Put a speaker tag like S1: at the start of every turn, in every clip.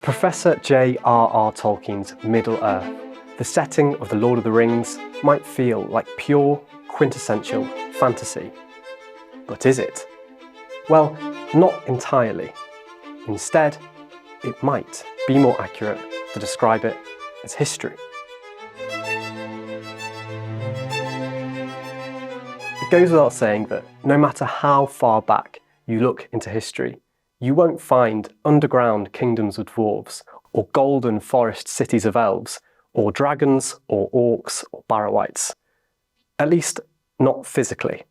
S1: Professor J.R.R. Tolkien's Middle-earth, the setting of The Lord of the Rings, might feel like pure, quintessential fantasy. But is it? Well, not entirely. Instead, it might be more accurate to describe it as history. It goes without saying that no matter how far back you look into history, you won't find underground kingdoms of dwarves, or golden forest cities of elves, or dragons, or orcs, or Barrow-wights. At least, not physically.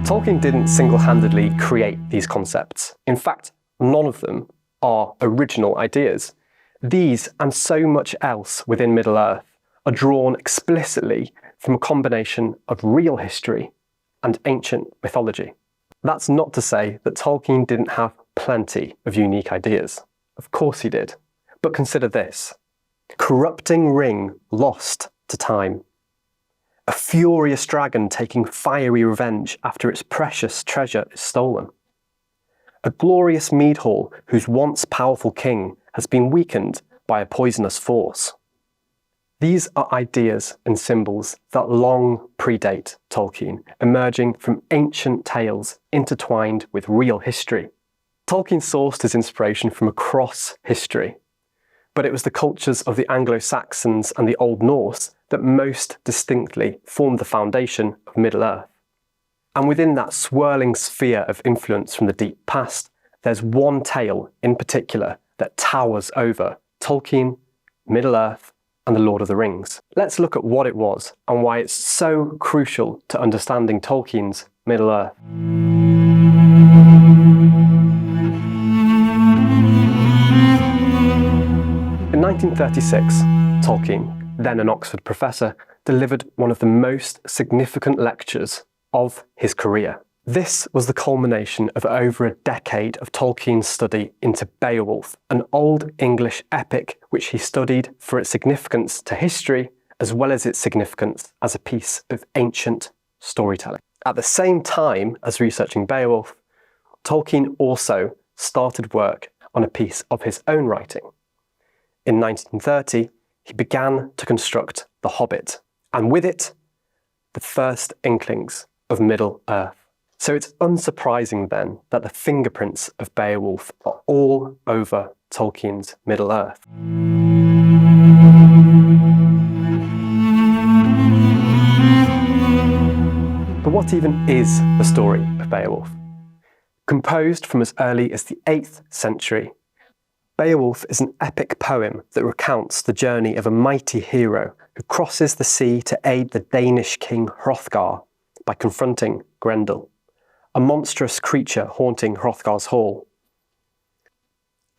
S1: Tolkien didn't single-handedly create these concepts. In fact, none of them are original ideas. These, and so much else within Middle-earth, are drawn explicitly from a combination of real history and ancient mythology. That's not to say that Tolkien didn't have plenty of unique ideas. Of course he did. But consider this. Corrupting ring lost to time. A furious dragon taking fiery revenge after its precious treasure is stolen. A glorious mead hall whose once powerful king has been weakened by a poisonous force. These are ideas and symbols that long predate Tolkien, emerging from ancient tales intertwined with real history. Tolkien sourced his inspiration from across history, but it was the cultures of the Anglo-Saxons and the Old Norse that most distinctly formed the foundation of Middle-earth. And within that swirling sphere of influence from the deep past, there's one tale in particular that towers over Tolkien, Middle-earth, and The Lord of the Rings. Let's look at what it was and why it's so crucial to understanding Tolkien's Middle-earth. In 1936, Tolkien, then an Oxford professor, delivered one of the most significant lectures of his career. This was the culmination of over a decade of Tolkien's study into Beowulf, an Old English epic which he studied for its significance to history as well as its significance as a piece of ancient storytelling. At the same time as researching Beowulf, Tolkien also started work on a piece of his own writing. In 1930, he began to construct The Hobbit, and with it, the first inklings of Middle-earth. So it's unsurprising then that the fingerprints of Beowulf are all over Tolkien's Middle-earth. But what even is the story of Beowulf? Composed from as early as the 8th century, Beowulf is an epic poem that recounts the journey of a mighty hero who crosses the sea to aid the Danish king Hrothgar by confronting Grendel, a monstrous creature haunting Hrothgar's hall.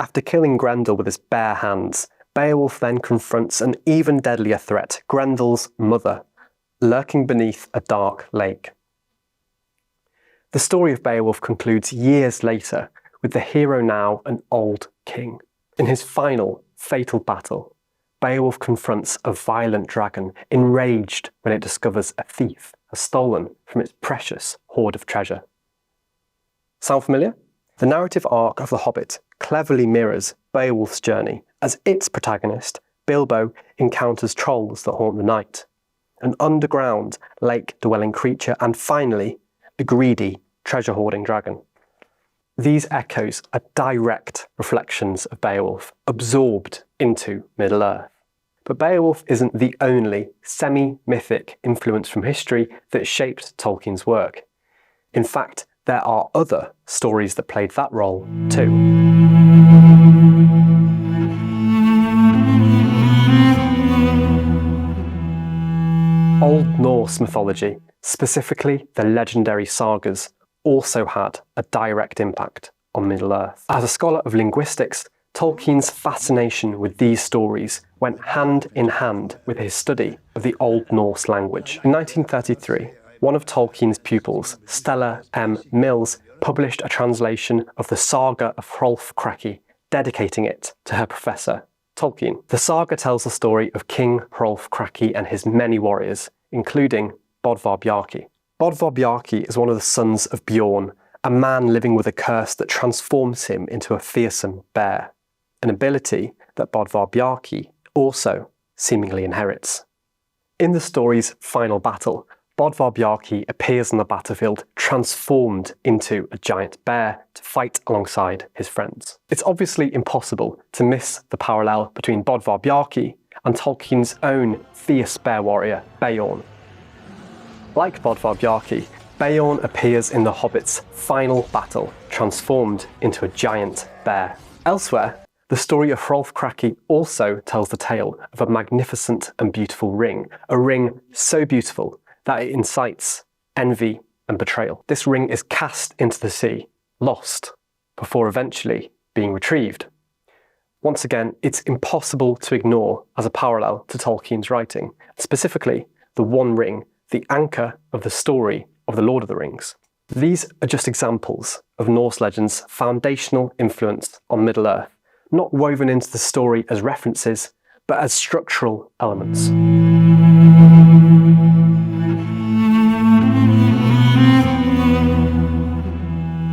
S1: After killing Grendel with his bare hands, Beowulf then confronts an even deadlier threat, Grendel's mother, lurking beneath a dark lake. The story of Beowulf concludes years later, with the hero now an old king. In his final, fatal battle, Beowulf confronts a violent dragon, enraged when it discovers a thief has stolen from its precious hoard of treasure. Sound familiar? The narrative arc of The Hobbit cleverly mirrors Beowulf's journey, as its protagonist, Bilbo, encounters trolls that haunt the night, an underground, lake-dwelling creature, and finally, a greedy, treasure-hoarding dragon. These echoes are direct reflections of Beowulf, absorbed into Middle-earth. But Beowulf isn't the only semi-mythic influence from history that shaped Tolkien's work. In fact, there are other stories that played that role too. Old Norse mythology, specifically the legendary sagas, also had a direct impact on Middle-earth. As a scholar of linguistics, Tolkien's fascination with these stories went hand in hand with his study of the Old Norse language. In 1933, one of Tolkien's pupils, Stella M. Mills, published a translation of the saga of Hrolfkraki, dedicating it to her professor, Tolkien. The saga tells the story of King Hrolfkraki and his many warriors, including Bodvar Bjarki. Bodvar Bjarki is one of the sons of Bjorn, a man living with a curse that transforms him into a fearsome bear, an ability that Bodvar Bjarki also seemingly inherits. In the story's final battle, Bodvar Bjarki appears on the battlefield transformed into a giant bear to fight alongside his friends. It's obviously impossible to miss the parallel between Bodvar Bjarki and Tolkien's own fierce bear warrior, Beorn. Like Bodvar Bjarki, Beorn appears in The Hobbit's final battle, transformed into a giant bear. Elsewhere, the story of Hrolf Kraki also tells the tale of a magnificent and beautiful ring, a ring so beautiful that it incites envy and betrayal. This ring is cast into the sea, lost, before eventually being retrieved. Once again, it's impossible to ignore as a parallel to Tolkien's writing, specifically the One Ring, the anchor of the story of The Lord of the Rings. These are just examples of Norse legend's foundational influence on Middle-earth, not woven into the story as references, but as structural elements.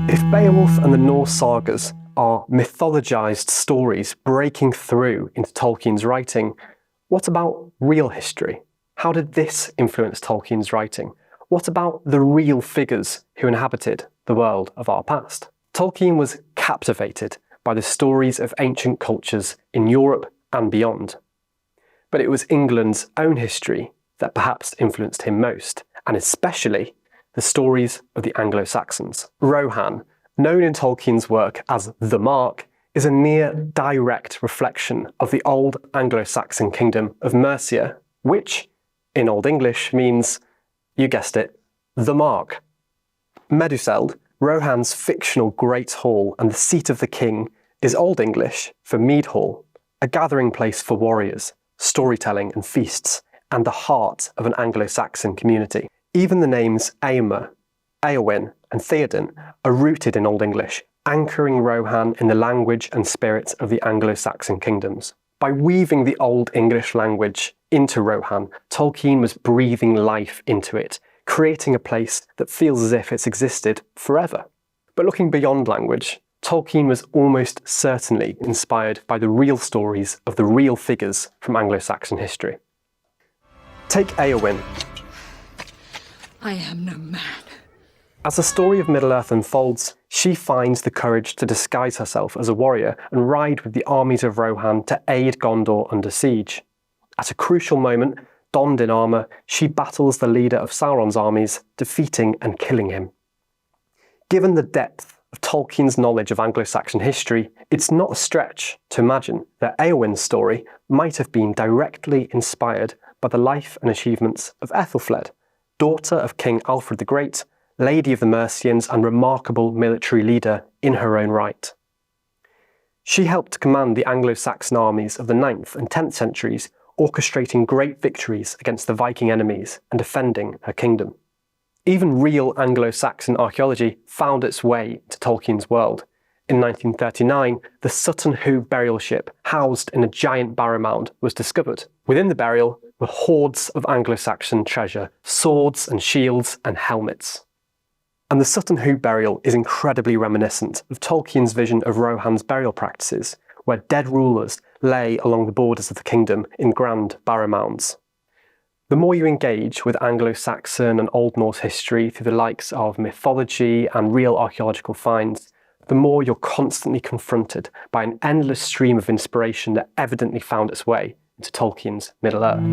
S1: If Beowulf and the Norse sagas are mythologized stories breaking through into Tolkien's writing, what about real history? How did this influence Tolkien's writing? What about the real figures who inhabited the world of our past? Tolkien was captivated by the stories of ancient cultures in Europe and beyond. But it was England's own history that perhaps influenced him most, and especially the stories of the Anglo-Saxons. Rohan, known in Tolkien's work as the Mark, is a near direct reflection of the old Anglo-Saxon kingdom of Mercia, which, in Old English, means, you guessed it, the Mark. Meduseld, Rohan's fictional Great Hall and the seat of the king, is Old English for Mead Hall, a gathering place for warriors, storytelling and feasts, and the heart of an Anglo-Saxon community. Even the names Eomer, Eowyn, and Theoden are rooted in Old English, anchoring Rohan in the language and spirit of the Anglo-Saxon kingdoms. By weaving the Old English language into Rohan, Tolkien was breathing life into it, creating a place that feels as if it's existed forever. But looking beyond language, Tolkien was almost certainly inspired by the real stories of the real figures from Anglo-Saxon history. Take Eowyn.
S2: I am no man.
S1: As the story of Middle-earth unfolds, she finds the courage to disguise herself as a warrior and ride with the armies of Rohan to aid Gondor under siege. At a crucial moment, donned in armour, she battles the leader of Sauron's armies, defeating and killing him. Given the depth of Tolkien's knowledge of Anglo-Saxon history, it's not a stretch to imagine that Eowyn's story might have been directly inspired by the life and achievements of Ethelfled, daughter of King Alfred the Great, Lady of the Mercians and remarkable military leader in her own right. She helped command the Anglo-Saxon armies of the 9th and 10th centuries, orchestrating great victories against the Viking enemies and defending her kingdom. Even real Anglo-Saxon archaeology found its way to Tolkien's world. In 1939, the Sutton Hoo burial ship, housed in a giant barrow mound, was discovered. Within the burial were hoards of Anglo-Saxon treasure, swords and shields and helmets. And the Sutton Hoo burial is incredibly reminiscent of Tolkien's vision of Rohan's burial practices, where dead rulers lay along the borders of the kingdom in grand barrow mounds. The more you engage with Anglo-Saxon and Old Norse history through the likes of mythology and real archaeological finds, the more you're constantly confronted by an endless stream of inspiration that evidently found its way into Tolkien's Middle-earth.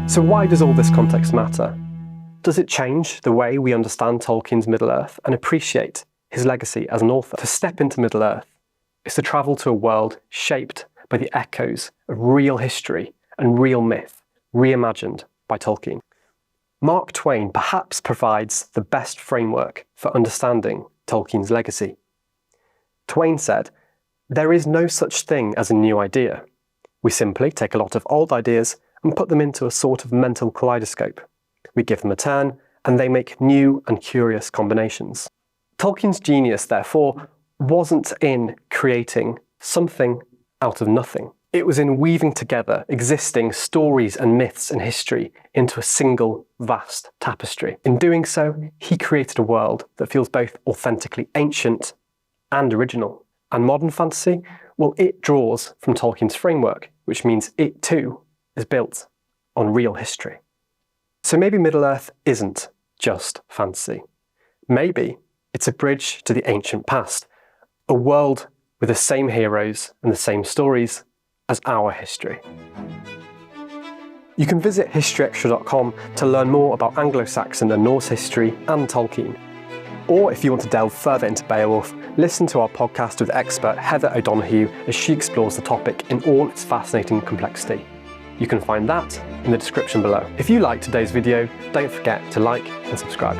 S1: So why does all this context matter? Does it change the way we understand Tolkien's Middle-earth and appreciate his legacy as an author? To step into Middle-earth is to travel to a world shaped by the echoes of real history and real myth, reimagined by Tolkien. Mark Twain perhaps provides the best framework for understanding Tolkien's legacy. Twain said, "There is no such thing as a new idea. We simply take a lot of old ideas and put them into a sort of mental kaleidoscope. We give them a turn, and they make new and curious combinations." Tolkien's genius, therefore, wasn't in creating something out of nothing. It was in weaving together existing stories and myths and history into a single vast tapestry. In doing so, he created a world that feels both authentically ancient and original. And modern fantasy? Well, it draws from Tolkien's framework, which means it too is built on real history. So maybe Middle-earth isn't just fantasy. Maybe it's a bridge to the ancient past, a world with the same heroes and the same stories as our history. You can visit historyextra.com to learn more about Anglo-Saxon and Norse history and Tolkien. Or if you want to delve further into Beowulf, listen to our podcast with expert Heather O'Donoghue as she explores the topic in all its fascinating complexity. You can find that in the description below. If you liked today's video, don't forget to like and subscribe.